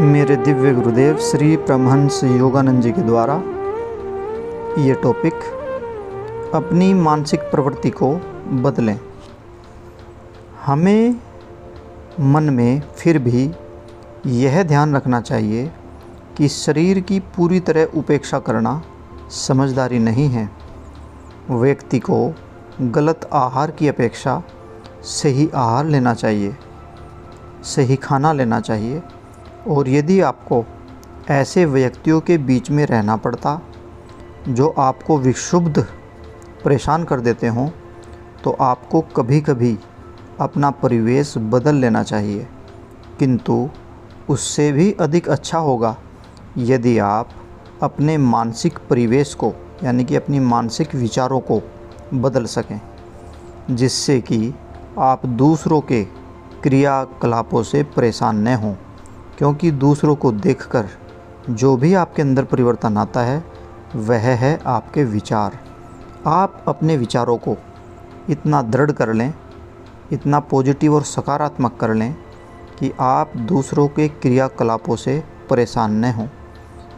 मेरे दिव्य गुरुदेव श्री परमहंस योगानंद जी के द्वारा ये टॉपिक, अपनी मानसिक प्रवृत्ति को बदलें। हमें मन में फिर भी यह ध्यान रखना चाहिए कि शरीर की पूरी तरह उपेक्षा करना समझदारी नहीं है। व्यक्ति को गलत आहार की अपेक्षा सही आहार लेना चाहिए, सही खाना लेना चाहिए। और यदि आपको ऐसे व्यक्तियों के बीच में रहना पड़ता जो आपको विक्षुब्ध परेशान कर देते हों, तो आपको कभी कभी अपना परिवेश बदल लेना चाहिए। किंतु उससे भी अधिक अच्छा होगा यदि आप अपने मानसिक परिवेश को, यानी कि अपनी मानसिक विचारों को बदल सकें, जिससे कि आप दूसरों के क्रियाकलापों से परेशान न हों। क्योंकि दूसरों को देखकर जो भी आपके अंदर परिवर्तन आता है वह है आपके विचार। आप अपने विचारों को इतना दृढ़ कर लें, इतना पॉजिटिव और सकारात्मक कर लें कि आप दूसरों के क्रियाकलापों से परेशान न हों।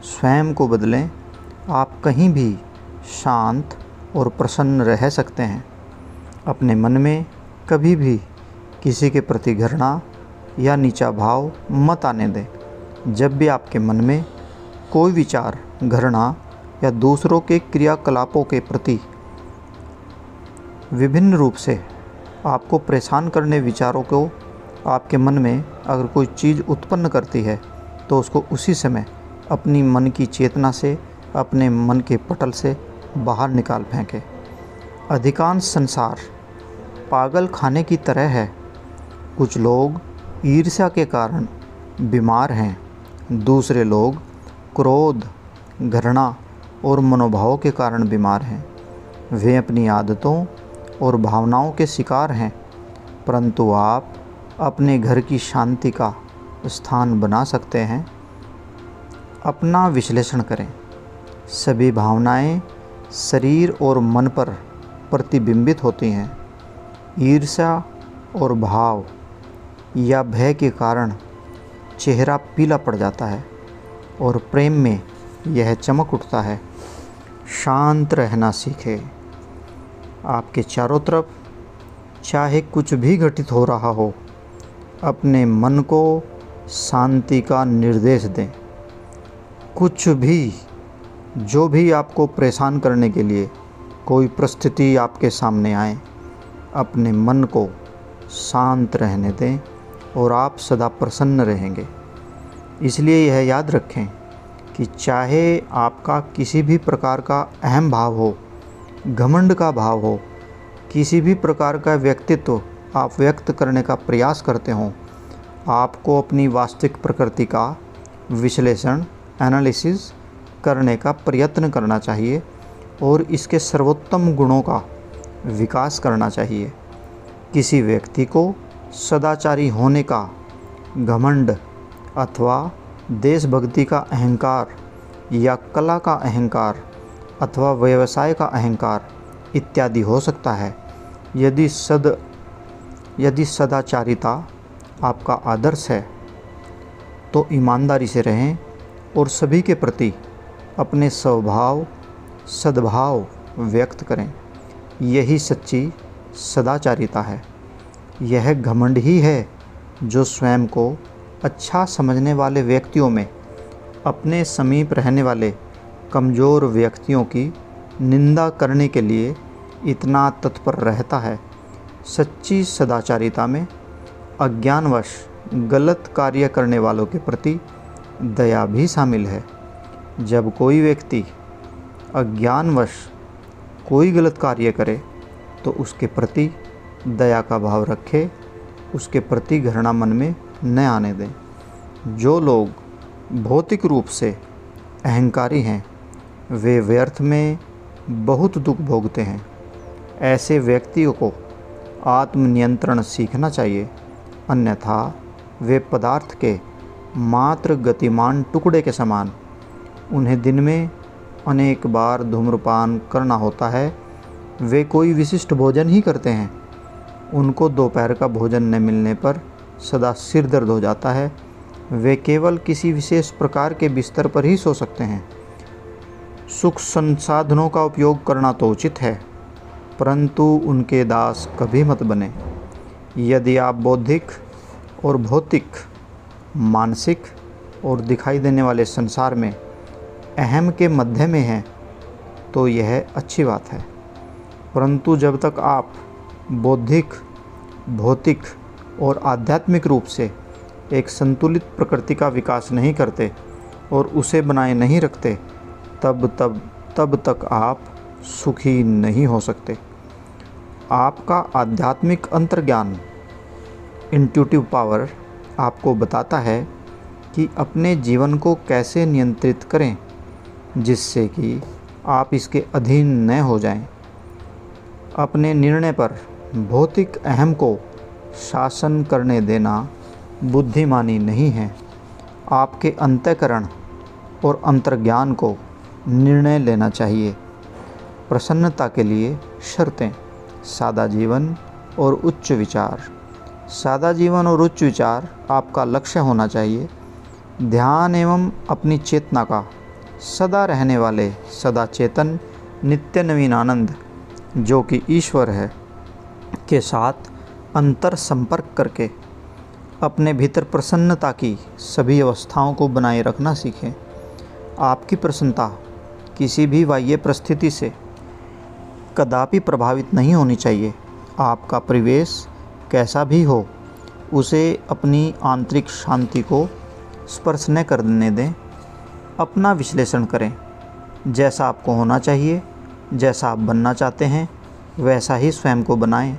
स्वयं को बदलें। आप कहीं भी शांत और प्रसन्न रह सकते हैं। अपने मन में कभी भी किसी के प्रति घृणा या नीचा भाव मत आने दें। जब भी आपके मन में कोई विचार घृणा या दूसरों के क्रियाकलापों के प्रति विभिन्न रूप से आपको परेशान करने विचारों को आपके मन में अगर कोई चीज़ उत्पन्न करती है, तो उसको उसी समय अपनी मन की चेतना से, अपने मन के पटल से बाहर निकाल फेंकें। अधिकांश संसार पागल खाने की तरह है। कुछ लोग ईर्ष्या के कारण बीमार हैं, दूसरे लोग क्रोध, घृणा और मनोभाव के कारण बीमार हैं। वे अपनी आदतों और भावनाओं के शिकार हैं। परंतु आप अपने घर की शांति का स्थान बना सकते हैं। अपना विश्लेषण करें। सभी भावनाएं शरीर और मन पर प्रतिबिंबित होती हैं। ईर्ष्या और भाव या भय के कारण चेहरा पीला पड़ जाता है और प्रेम में यह चमक उठता है। शांत रहना सीखें। आपके चारों तरफ चाहे कुछ भी घटित हो रहा हो, अपने मन को शांति का निर्देश दें। कुछ भी, जो भी आपको परेशान करने के लिए कोई परिस्थिति आपके सामने आए, अपने मन को शांत रहने दें और आप सदा प्रसन्न रहेंगे। इसलिए यह याद रखें कि चाहे आपका किसी भी प्रकार का अहम भाव हो, घमंड का भाव हो, किसी भी प्रकार का व्यक्तित्व आप व्यक्त करने का प्रयास करते हों, आपको अपनी वास्तविक प्रकृति का विश्लेषण, एनालिसिस करने का प्रयत्न करना चाहिए और इसके सर्वोत्तम गुणों का विकास करना चाहिए। किसी व्यक्ति को सदाचारी होने का घमंड अथवा देशभक्ति का अहंकार या कला का अहंकार अथवा व्यवसाय का अहंकार इत्यादि हो सकता है। यदि सदाचारिता आपका आदर्श है, तो ईमानदारी से रहें और सभी के प्रति अपने स्वभाव, सद्भाव व्यक्त करें। यही सच्ची सदाचारिता है। यह घमंड ही है जो स्वयं को अच्छा समझने वाले व्यक्तियों में अपने समीप रहने वाले कमज़ोर व्यक्तियों की निंदा करने के लिए इतना तत्पर रहता है। सच्ची सदाचारिता में अज्ञानवश गलत कार्य करने वालों के प्रति दया भी शामिल है। जब कोई व्यक्ति अज्ञानवश कोई गलत कार्य करे, तो उसके प्रति दया का भाव रखे, उसके प्रति घृणा मन में न आने दें। जो लोग भौतिक रूप से अहंकारी हैं, वे व्यर्थ में बहुत दुख भोगते हैं। ऐसे व्यक्तियों को आत्मनियंत्रण सीखना चाहिए, अन्यथा वे पदार्थ के मात्र गतिमान टुकड़े के समान। उन्हें दिन में अनेक बार धूम्रपान करना होता है। वे कोई विशिष्ट भोजन ही करते हैं। उनको दोपहर का भोजन न मिलने पर सदा सिर दर्द हो जाता है वे केवल किसी विशेष प्रकार के बिस्तर पर ही सो सकते हैं। सुख संसाधनों का उपयोग करना तो उचित है, परंतु उनके दास कभी मत बने। यदि आप बौद्धिक और भौतिक, मानसिक और दिखाई देने वाले संसार में अहम के मध्य में हैं तो यह अच्छी बात है, परंतु जब तक आप बौद्धिक, भौतिक और आध्यात्मिक रूप से एक संतुलित प्रकृति का विकास नहीं करते और उसे बनाए नहीं रखते, तब तक आप सुखी नहीं हो सकते। आपका आध्यात्मिक अंतर्ज्ञान, इंट्यूटिव पावर, आपको बताता है कि अपने जीवन को कैसे नियंत्रित करें जिससे कि आप इसके अधीन न हो जाएं। अपने निर्णय पर भौतिक अहम को शासन करने देना बुद्धिमानी नहीं है। आपके अंतःकरण और अंतर्ज्ञान को निर्णय लेना चाहिए। प्रसन्नता के लिए शर्तें, सादा जीवन और उच्च विचार। सादा जीवन और उच्च विचार आपका लक्ष्य होना चाहिए। ध्यान एवं अपनी चेतना का सदा रहने वाले, सदा चेतन, नित्य नवीन आनंद जो कि ईश्वर है के साथ अंतर संपर्क करके अपने भीतर प्रसन्नता की सभी अवस्थाओं को बनाए रखना सीखें। आपकी प्रसन्नता किसी भी बाह्य परिस्थिति से कदापि प्रभावित नहीं होनी चाहिए। आपका परिवेश कैसा भी हो, उसे अपनी आंतरिक शांति को स्पर्श न करने दें। अपना विश्लेषण करें। जैसा आपको होना चाहिए, जैसा आप बनना चाहते हैं, वैसा ही स्वयं को बनाएं।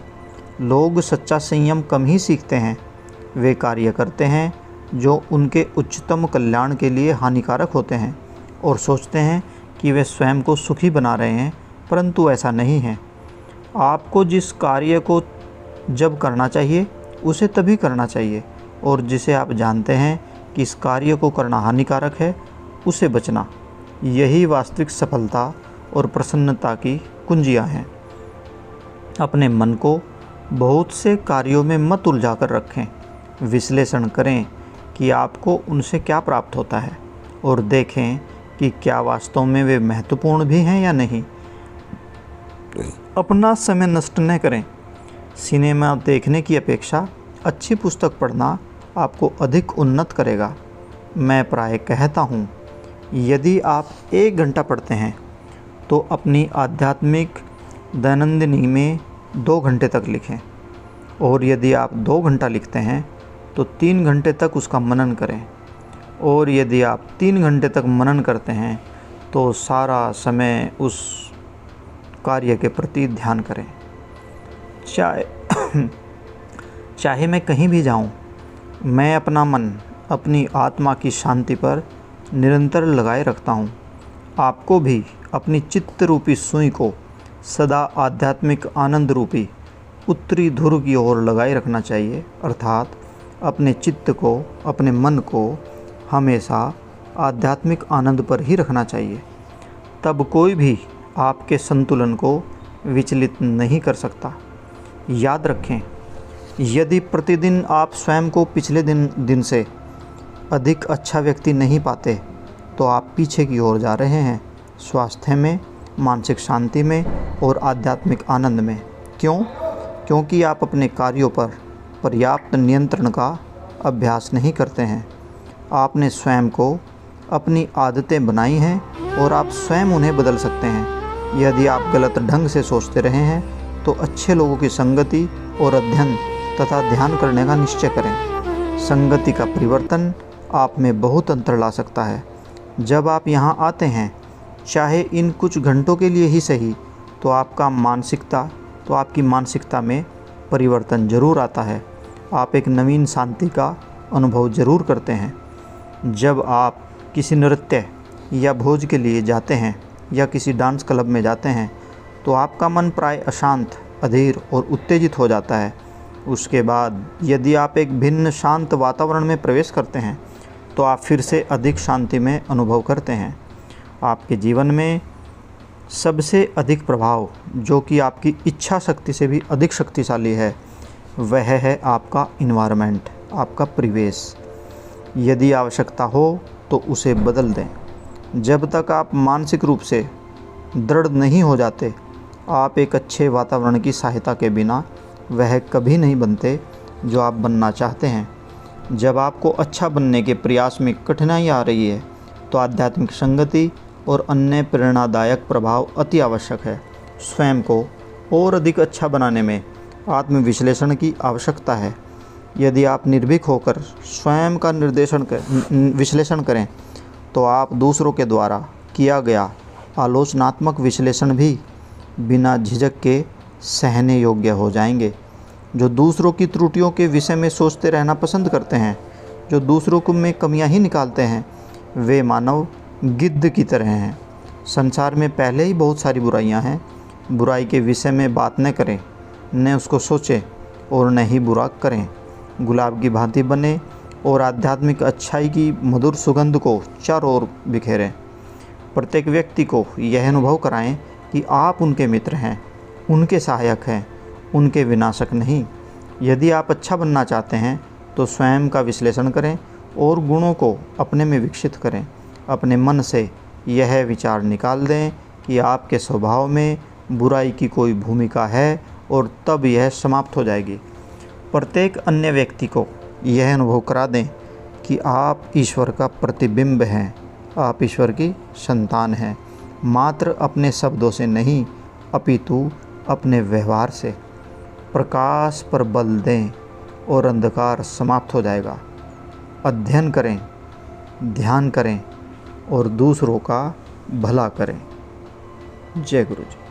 लोग सच्चा संयम कम ही सीखते हैं। वे कार्य करते हैं जो उनके उच्चतम कल्याण के लिए हानिकारक होते हैं और सोचते हैं कि वे स्वयं को सुखी बना रहे हैं, परंतु ऐसा नहीं है। आपको जिस कार्य को जब करना चाहिए उसे तभी करना चाहिए, और जिसे आप जानते हैं कि इस कार्य को करना हानिकारक है, उसे बचना। यही वास्तविक सफलता और प्रसन्नता की कुंजियां हैं। अपने मन को बहुत से कार्यों में मत उलझा कर रखें। विश्लेषण करें कि आपको उनसे क्या प्राप्त होता है और देखें कि क्या वास्तव में वे महत्वपूर्ण भी हैं या नहीं। अपना समय नष्ट न करें। सिनेमा देखने की अपेक्षा अच्छी पुस्तक पढ़ना आपको अधिक उन्नत करेगा। मैं प्राय कहता हूँ, यदि आप 1 घंटा पढ़ते हैं तो अपनी आध्यात्मिक दैनंदिनी में 2 घंटे तक लिखें, और यदि आप 2 घंटा लिखते हैं तो 3 घंटे तक उसका मनन करें, और यदि आप 3 घंटे तक मनन करते हैं तो सारा समय उस कार्य के प्रति ध्यान करें। चाहे मैं कहीं भी जाऊं, मैं अपना मन अपनी आत्मा की शांति पर निरंतर लगाए रखता हूं। आपको भी अपनी चित्त रूपी सुई को सदा आध्यात्मिक आनंद रूपी उत्तरी ध्रुव की ओर लगाए रखना चाहिए, अर्थात अपने चित्त को, अपने मन को हमेशा आध्यात्मिक आनंद पर ही रखना चाहिए। तब कोई भी आपके संतुलन को विचलित नहीं कर सकता। याद रखें, यदि प्रतिदिन आप स्वयं को पिछले दिन से अधिक अच्छा व्यक्ति नहीं पाते तो आप पीछे की ओर जा रहे हैं, स्वास्थ्य में, मानसिक शांति में और आध्यात्मिक आनंद में। क्यों? क्योंकि आप अपने कार्यों पर पर्याप्त नियंत्रण का अभ्यास नहीं करते हैं। आपने स्वयं को अपनी आदतें बनाई हैं और आप स्वयं उन्हें बदल सकते हैं। यदि आप गलत ढंग से सोचते रहे हैं तो अच्छे लोगों की संगति और अध्ययन तथा ध्यान करने का निश्चय करें। संगति का परिवर्तन आप में बहुत अंतर ला सकता है। जब आप यहाँ आते हैं, चाहे इन कुछ घंटों के लिए ही सही, तो आपकी मानसिकता में परिवर्तन जरूर आता है। आप एक नवीन शांति का अनुभव जरूर करते हैं। जब आप किसी नृत्य या भोज के लिए जाते हैं या किसी डांस क्लब में जाते हैं तो आपका मन प्राय अशांत, अधीर और उत्तेजित हो जाता है। उसके बाद यदि आप एक भिन्न शांत वातावरण में प्रवेश करते हैं तो आप फिर से अधिक शांति में अनुभव करते हैं। आपके जीवन में सबसे अधिक प्रभाव, जो कि आपकी इच्छा शक्ति से भी अधिक शक्तिशाली है, वह है आपका इन्वायरमेंट, आपका परिवेश। यदि आवश्यकता हो तो उसे बदल दें। जब तक आप मानसिक रूप से दृढ़ नहीं हो जाते, आप एक अच्छे वातावरण की सहायता के बिना वह कभी नहीं बनते जो आप बनना चाहते हैं। जब आपको अच्छा बनने के प्रयास में कठिनाई आ रही है तो आध्यात्मिक संगति और अन्य प्रेरणादायक प्रभाव अति आवश्यक है। स्वयं को और अधिक अच्छा बनाने में आत्मविश्लेषण की आवश्यकता है। यदि आप निर्भीक होकर स्वयं का विश्लेषण करें तो आप दूसरों के द्वारा किया गया आलोचनात्मक विश्लेषण भी बिना झिझक के सहने योग्य हो जाएंगे। जो दूसरों की त्रुटियों के विषय में सोचते रहना पसंद करते हैं, जो दूसरों को में कमियां ही निकालते हैं, वे मानव गिद्ध की तरह हैं। संसार में पहले ही बहुत सारी बुराइयां हैं। बुराई के विषय में बात न करें, न उसको सोचें और न ही बुरा करें। गुलाब की भांति बने और आध्यात्मिक अच्छाई की मधुर सुगंध को चारों ओर बिखेरें। प्रत्येक व्यक्ति को यह अनुभव कराएं कि आप उनके मित्र हैं, उनके सहायक हैं, उनके विनाशक नहीं। यदि आप अच्छा बनना चाहते हैं तो स्वयं का विश्लेषण करें और गुणों को अपने में विकसित करें। अपने मन से यह विचार निकाल दें कि आपके स्वभाव में बुराई की कोई भूमिका है और तब यह समाप्त हो जाएगी। प्रत्येक अन्य व्यक्ति को यह अनुभव करा दें कि आप ईश्वर का प्रतिबिंब हैं, आप ईश्वर की संतान हैं, मात्र अपने शब्दों से नहीं अपितु अपने व्यवहार से। प्रकाश पर बल दें और अंधकार समाप्त हो जाएगा। अध्ययन करें, ध्यान करें और दूसरों का भला करें। जय गुरु जी।